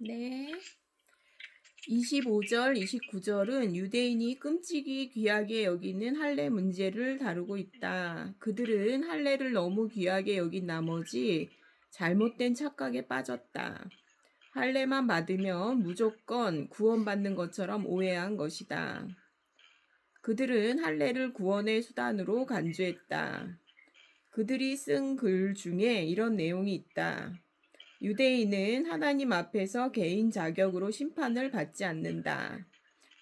네. 25절, 29절은 유대인이 끔찍이 귀하게 여기는 할례 문제를 다루고 있다. 그들은 할례를 너무 귀하게 여긴 나머지 잘못된 착각에 빠졌다. 할례만 받으면 무조건 구원받는 것처럼 오해한 것이다. 그들은 할례를 구원의 수단으로 간주했다. 그들이 쓴 글 중에 이런 내용이 있다. 유대인은 하나님 앞에서 개인 자격으로 심판을 받지 않는다.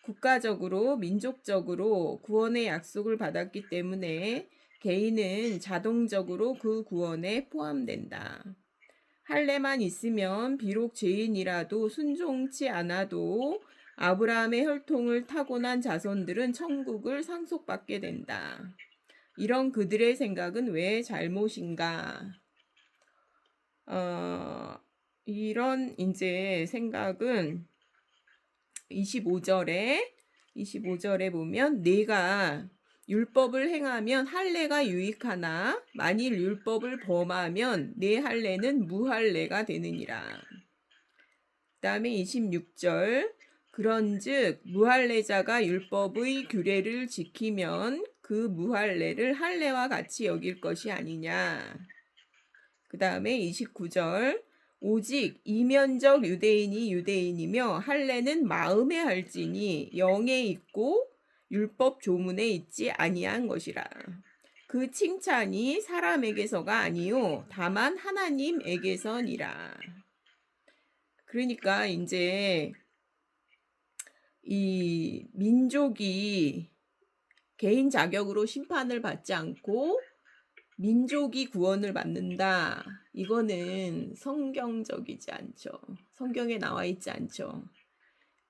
국가적으로, 민족적으로 구원의 약속을 받았기 때문에 개인은 자동적으로 그 구원에 포함된다. 할례만 있으면 비록 죄인이라도 순종치 않아도 아브라함의 혈통을 타고난 자손들은 천국을 상속받게 된다. 이런 그들의 생각은 왜 잘못인가? 이런 이제 생각은 25절에 보면 내가 율법을 행하면 할례가 유익하나 만일 율법을 범하면 내 할례는 무할례가 되느니라. 그다음에 26절 그런즉 무할례자가 율법의 규례를 지키면 그 무할례를 할례와 같이 여길 것이 아니냐. 그 다음에 29절 오직 이면적 유대인이 유대인이며 할례는 마음에 할지니 영에 있고 율법 조문에 있지 아니한 것이라. 그 칭찬이 사람에게서가 아니요 다만 하나님에게서니라. 그러니까 이제 이 민족이 개인 자격으로 심판을 받지 않고 민족이 구원을 받는다. 이거는 성경적이지 않죠. 성경에 나와 있지 않죠.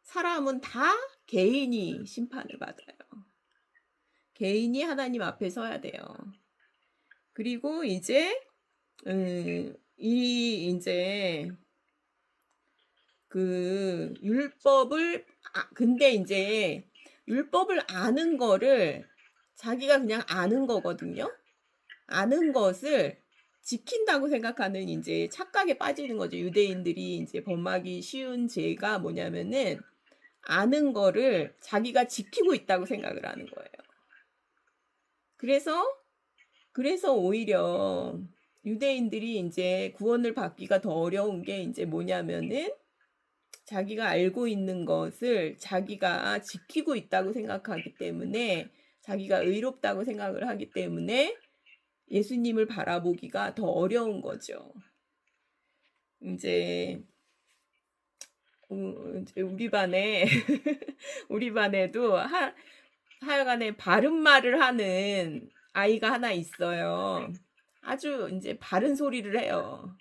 사람은 다 개인이 심판을 받아요. 개인이 하나님 앞에 서야 돼요. 그리고 이제 이제 그 율법을 근데 이제 율법을 아는 거를 자기가 그냥 아는 거거든요. 아는 것을 지킨다고 생각하는 이제 착각에 빠지는 거죠. 유대인들이 이제 범하기 쉬운 죄가 뭐냐면은 아는 거를 자기가 지키고 있다고 생각을 하는 거예요. 그래서 오히려 유대인들이 이제 구원을 받기가 더 어려운 게 이제 뭐냐면은 자기가 알고 있는 것을 자기가 지키고 있다고 생각하기 때문에 자기가 의롭다고 생각을 하기 때문에 예수님을 바라보기가 더 어려운 거죠. 이제 우리 반에 우리 반에도 하여간에 바른 말을 하는 아이가 하나 있어요. 아주 이제 바른 소리를 해요.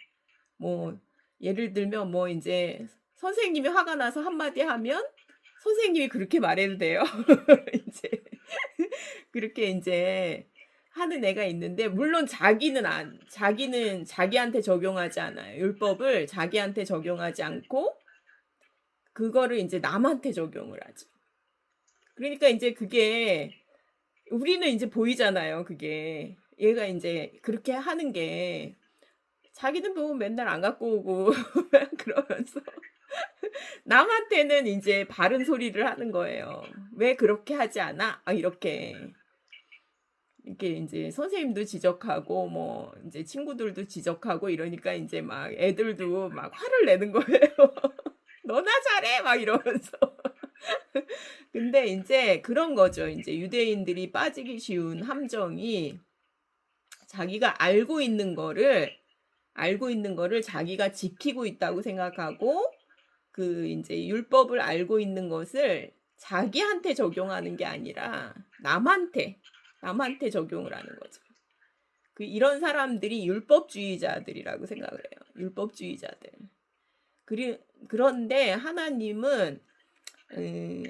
뭐 예를 들면 뭐 이제 선생님이 화가 나서 한마디 하면 선생님이 그렇게 말해도 돼요. 이제 그렇게 이제 하는 애가 있는데 물론 자기는 자기한테 적용하지 않아요. 율법을 자기한테 적용하지 않고 그거를 이제 남한테 적용을 하죠. 그러니까 이제 그게 우리는 이제 보이잖아요. 그게 얘가 이제 그렇게 하는 게 자기는 보면 맨날 안 갖고 오고 그러면서 남한테는 이제 바른 소리를 하는 거예요. 왜 그렇게 하지 않아? 이렇게 이제 선생님도 지적하고 뭐 이제 친구들도 지적하고 이러니까 이제 막 애들도 막 화를 내는 거예요. 너나 잘해 막 이러면서. 근데 이제 그런 거죠. 이제 유대인들이 빠지기 쉬운 함정이 자기가 알고 있는 거를 자기가 지키고 있다고 생각하고 그 이제 율법을 알고 있는 것을 자기한테 적용하는 게 아니라 남한테 적용을 하는 거죠. 이런 사람들이 율법주의자들이라고 생각을 해요. 율법주의자들. 그런데 하나님은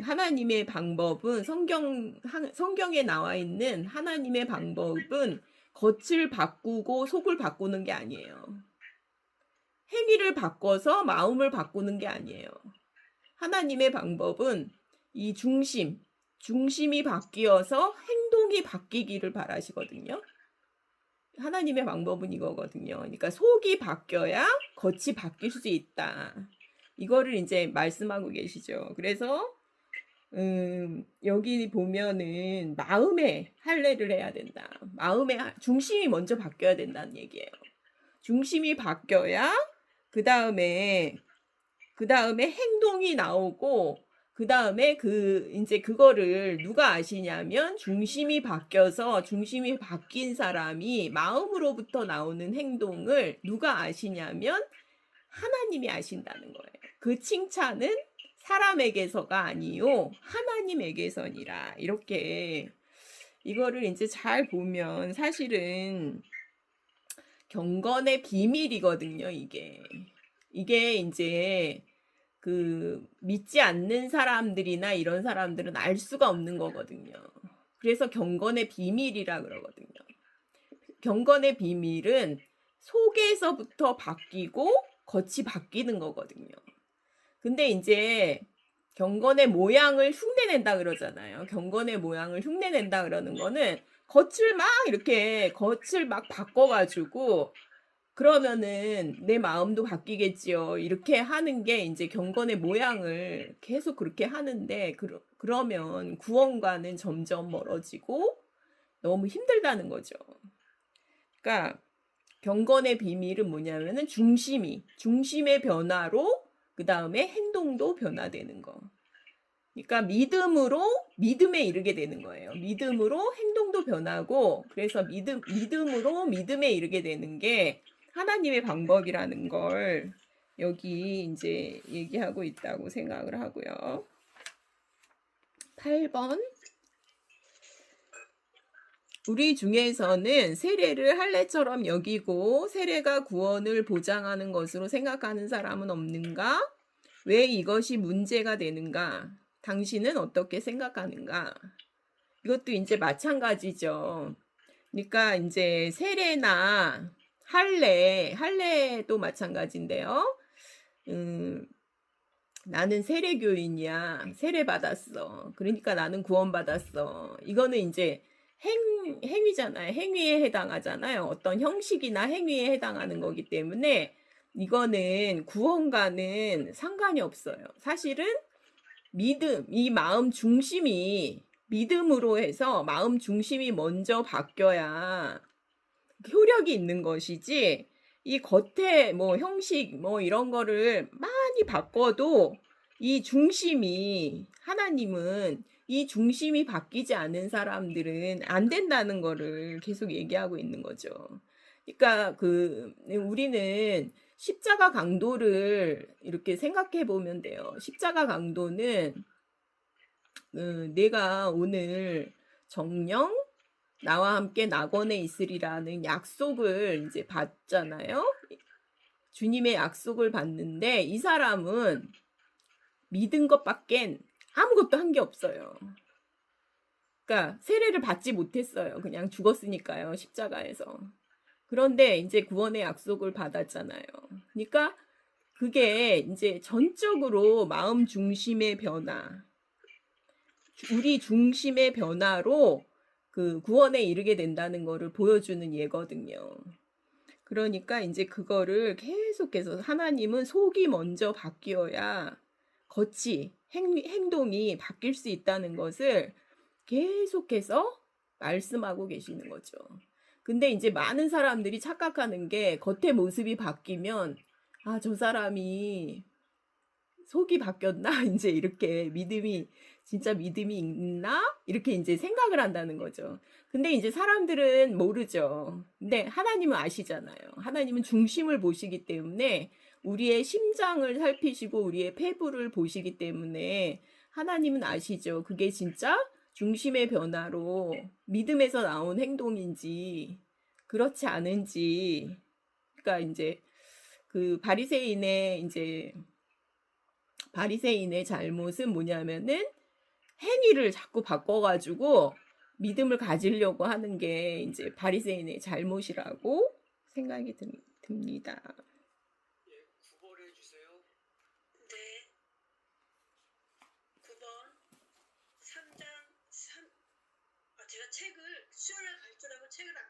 하나님의 방법은 성경에 나와 있는 하나님의 방법은 겉을 바꾸고 속을 바꾸는 게 아니에요. 행위를 바꿔서 마음을 바꾸는 게 아니에요. 하나님의 방법은 이 중심이 바뀌어서 행동이 바뀌기를 바라시거든요. 하나님의 방법은 이거거든요. 그러니까 속이 바뀌어야 겉이 바뀔 수 있다. 이거를 이제 말씀하고 계시죠. 그래서 여기 보면은 마음의 할례를 해야 된다. 마음의 중심이 먼저 바뀌어야 된다는 얘기예요. 중심이 바뀌어야 그 다음에 행동이 나오고 그 다음에 이제 그거를 누가 아시냐면 중심이 바뀐 사람이 마음으로부터 나오는 행동을 누가 아시냐면 하나님이 아신다는 거예요. 그 칭찬은 사람에게서가 아니요 하나님에게서니라. 이렇게 이거를 이제 잘 보면 사실은 경건의 비밀이거든요. 이게 이제 믿지 않는 사람들이나 이런 사람들은 알 수가 없는 거거든요. 그래서 경건의 비밀이라 그러거든요. 경건의 비밀은 속에서부터 바뀌고 겉이 바뀌는 거거든요. 근데 이제 경건의 모양을 흉내낸다 그러잖아요. 경건의 모양을 흉내낸다 그러는 거는 겉을 막 바꿔가지고 그러면은 내 마음도 바뀌겠지요. 이렇게 하는 게 이제 경건의 모양을 계속 그렇게 하는데 그러면 구원과는 점점 멀어지고 너무 힘들다는 거죠. 그러니까 경건의 비밀은 뭐냐면은 중심의 변화로 그 다음에 행동도 변화되는 거. 그러니까 믿음에 이르게 되는 거예요. 믿음으로 행동도 변하고 그래서 믿음으로 믿음에 이르게 되는 게 하나님의 방법이라는 걸 여기 이제 얘기하고 있다고 생각을 하고요. 8번. 우리 중에서는 세례를 할례처럼 여기고 세례가 구원을 보장하는 것으로 생각하는 사람은 없는가? 왜 이것이 문제가 되는가? 당신은 어떻게 생각하는가? 이것도 이제 마찬가지죠. 그러니까 이제 세례나 할례도 마찬가지인데요. 나는 세례교인이야. 세례 받았어. 그러니까 나는 구원 받았어. 이거는 이제 행위잖아요. 행위에 해당하잖아요. 어떤 형식이나 행위에 해당하는 거기 때문에 이거는 구원과는 상관이 없어요. 사실은 이 마음 중심이 믿음으로 해서 마음 중심이 먼저 바뀌어야 효력이 있는 것이지 이 겉에 뭐 형식 뭐 이런 거를 많이 바꿔도 하나님은 이 중심이 바뀌지 않은 사람들은 안 된다는 거를 계속 얘기하고 있는 거죠. 그러니까 우리는 십자가 강도를 이렇게 생각해 보면 돼요. 십자가 강도는 내가 오늘 정령 나와 함께 낙원에 있으리라는 약속을 이제 받잖아요. 주님의 약속을 받는데 이 사람은 믿은 것밖엔 아무것도 한 게 없어요. 그러니까 세례를 받지 못했어요. 그냥 죽었으니까요. 십자가에서. 그런데 이제 구원의 약속을 받았잖아요. 그러니까 그게 이제 전적으로 마음 중심의 변화, 우리 중심의 변화로 그 구원에 이르게 된다는 것을 보여주는 예거든요. 그러니까 이제 그거를 계속해서 하나님은 속이 먼저 바뀌어야 겉이 행동이 바뀔 수 있다는 것을 계속해서 말씀하고 계시는 거죠. 근데 이제 많은 사람들이 착각하는 게 겉의 모습이 바뀌면 저 사람이 속이 바뀌었나? 이제 이렇게 진짜 믿음이 있나? 이렇게 이제 생각을 한다는 거죠. 근데 이제 사람들은 모르죠. 근데 하나님은 아시잖아요. 하나님은 중심을 보시기 때문에 우리의 심장을 살피시고 우리의 폐부를 보시기 때문에 하나님은 아시죠. 그게 진짜 중심의 변화로 믿음에서 나온 행동인지 그렇지 않은지. 그러니까 이제 바리새인의 잘못은 뭐냐면은 행위를 자꾸 바꿔가지고 믿음을 가지려고 하는 게 이제 바리새인의 잘못이라고 생각이 듭니다. 예, 9번 해주세요. 네. 9번 3장 3. 제가 수련회 갈 줄 알고 책을 안